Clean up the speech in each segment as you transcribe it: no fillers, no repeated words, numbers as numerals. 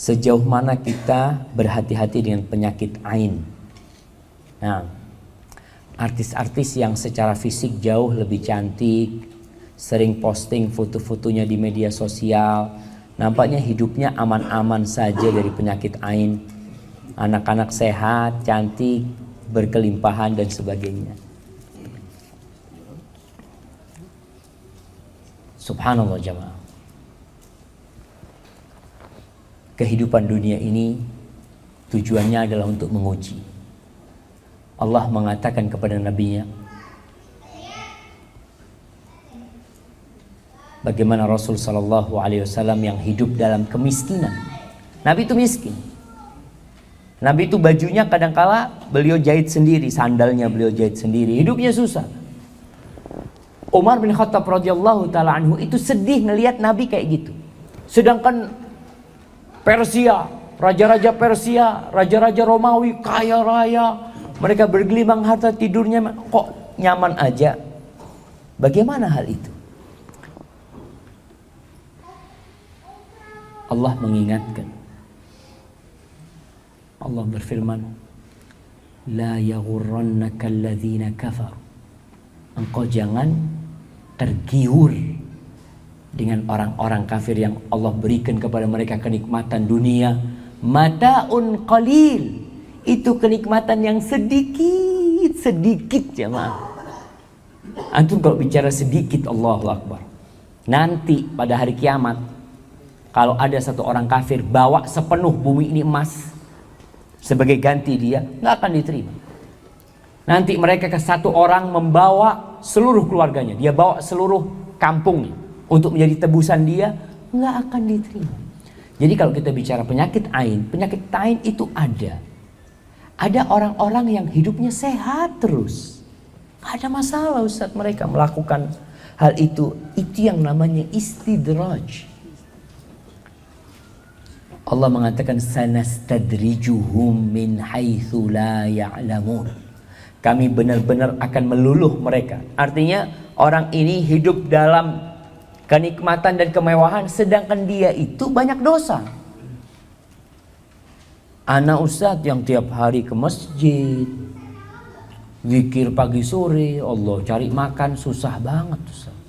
Sejauh mana kita berhati-hati dengan penyakit ain. Nah, artis-artis yang secara fisik jauh lebih cantik, sering posting foto-fotonya di media sosial, nampaknya hidupnya aman-aman saja dari penyakit ain. Anak-anak sehat, cantik, berkelimpahan dan sebagainya. Subhanallah jamaah. Kehidupan dunia ini tujuannya adalah untuk menguji. Allah mengatakan kepada nabinya, bagaimana Rasul sallallahu alaihi wasallam yang hidup dalam kemiskinan. Nabi itu miskin. Nabi itu bajunya kadangkala beliau jahit sendiri, sandalnya beliau jahit sendiri, hidupnya susah. Umar bin Khattab radhiyallahu taala anhu itu sedih ngelihat Nabi kayak gitu. Sedangkan Persia, raja-raja Persia, raja-raja Romawi kaya raya, mereka bergelimang harta, tidurnya kok nyaman aja. Bagaimana hal itu? Allah mengingatkan. Allah berfirman, la yaghurrannaka alladhina kafaru. Engkau jangan tergiur dengan orang-orang kafir yang Allah berikan kepada mereka kenikmatan dunia. Mata'un qalil, itu kenikmatan yang sedikit jemaah. Antum kalau bicara sedikit, Allahu Akbar, nanti pada hari kiamat kalau ada satu orang kafir bawa sepenuh bumi ini emas sebagai ganti dia, nggak akan diterima. Nanti mereka ke satu orang membawa seluruh keluarganya, dia bawa seluruh kampungnya untuk menjadi tebusan dia, nggak akan diterima. Jadi kalau kita bicara penyakit ain itu ada. Ada orang-orang yang hidupnya sehat terus, nggak ada masalah Ustaz mereka melakukan hal itu. Itu yang namanya istidraj. Allah mengatakan sanastadrijuhum min haitsu la ya'lamun. Kami benar-benar akan meluluh mereka. Artinya orang ini hidup dalam kenikmatan dan kemewahan, sedangkan dia itu banyak dosa. Anak Ustadz yang tiap hari ke masjid, zikir pagi sore, Allah cari makan susah banget Ustadz.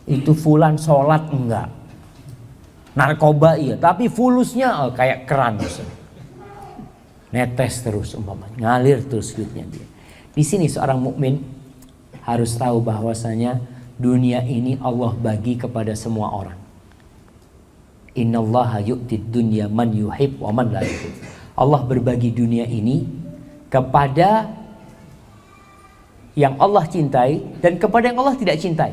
Itu fulan sholat enggak, narkoba iya, tapi fulusnya kayak keran Ustadz. Netes terus umpamanya, ngalir terus duitnya dia. Di sini seorang mukmin harus tahu bahwasanya dunia ini Allah bagi kepada semua orang. Innallaha yu'tid dunya man yuhib wa man la yuhib. Allah berbagi dunia ini kepada yang Allah cintai dan kepada yang Allah tidak cintai.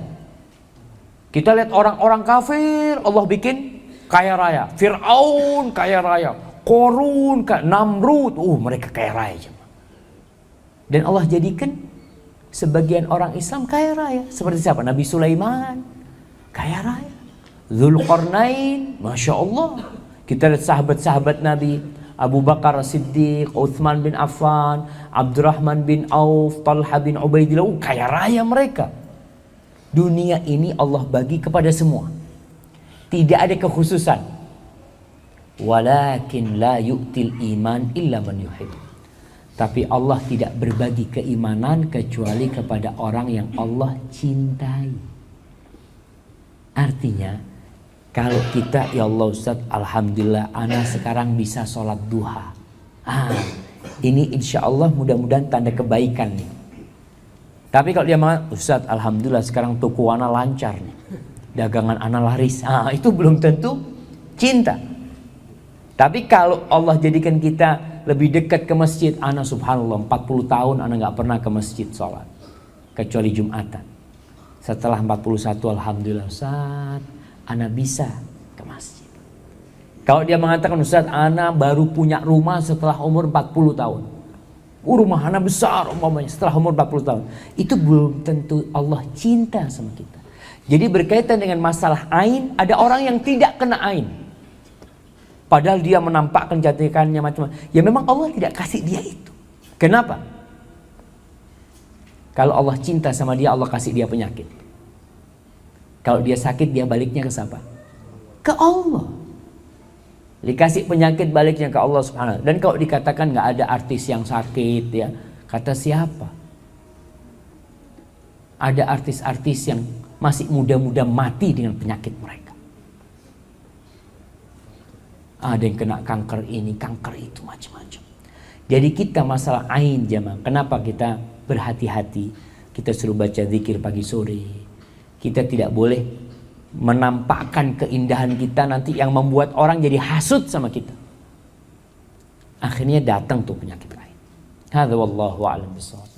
Kita lihat orang-orang kafir Allah bikin kaya raya. Fir'aun kaya raya, Qorun, Namrud, mereka kaya raya. Dan Allah jadikan sebagian orang Islam kaya raya. Seperti siapa? Nabi Sulaiman kaya raya. Dzulqarnain, Masya Allah. Kita lihat sahabat-sahabat Nabi, Abu Bakar Siddiq, Uthman bin Affan, Abdurrahman bin Auf, Talha bin Ubaidillah, kaya raya mereka. Dunia ini Allah bagi kepada semua, tidak ada kekhususan. Walakin la yu'til iman illa man yuhib. Tapi Allah tidak berbagi keimanan kecuali kepada orang yang Allah cintai. Artinya, kalau kita, ya Allah Ustaz, alhamdulillah ana sekarang bisa sholat duha. Ini insya Allah mudah-mudahan tanda kebaikan nih. Tapi kalau dia mengatakan, Ustaz alhamdulillah sekarang toko ana lancar nih, dagangan ana laris, itu belum tentu cinta. Tapi kalau Allah jadikan kita lebih dekat ke masjid, ana subhanallah 40 tahun ana gak pernah ke masjid sholat kecuali Jumatan. Setelah 41 alhamdulillah Ustaz, ana bisa ke masjid. Kalau dia mengatakan Ustaz ana baru punya rumah setelah umur 40 tahun, rumah ana besar umpamanya setelah umur 40 tahun, itu belum tentu Allah cinta sama kita. Jadi berkaitan dengan masalah ain, ada orang yang tidak kena ain, padahal dia menampakkan kecantikannya macam-macam. Ya memang Allah tidak kasih dia itu. Kenapa? Kalau Allah cinta sama dia, Allah kasih dia penyakit. Kalau dia sakit, dia baliknya ke siapa? Ke Allah. Dikasih penyakit baliknya ke Allah Subhanahu. Dan kalau dikatakan nggak ada artis yang sakit ya, kata siapa? Ada artis-artis yang masih muda-muda mati dengan penyakit mereka. Ada yang kena kanker ini, kanker itu, macam-macam. Jadi kita masalah ain jamaah. Kenapa kita berhati-hati? Kita suruh baca zikir pagi sore. Kita tidak boleh menampakkan keindahan kita nanti yang membuat orang jadi hasut sama kita. Akhirnya datang tuh penyakit ain. Hadza wallahu a'lam bishawab.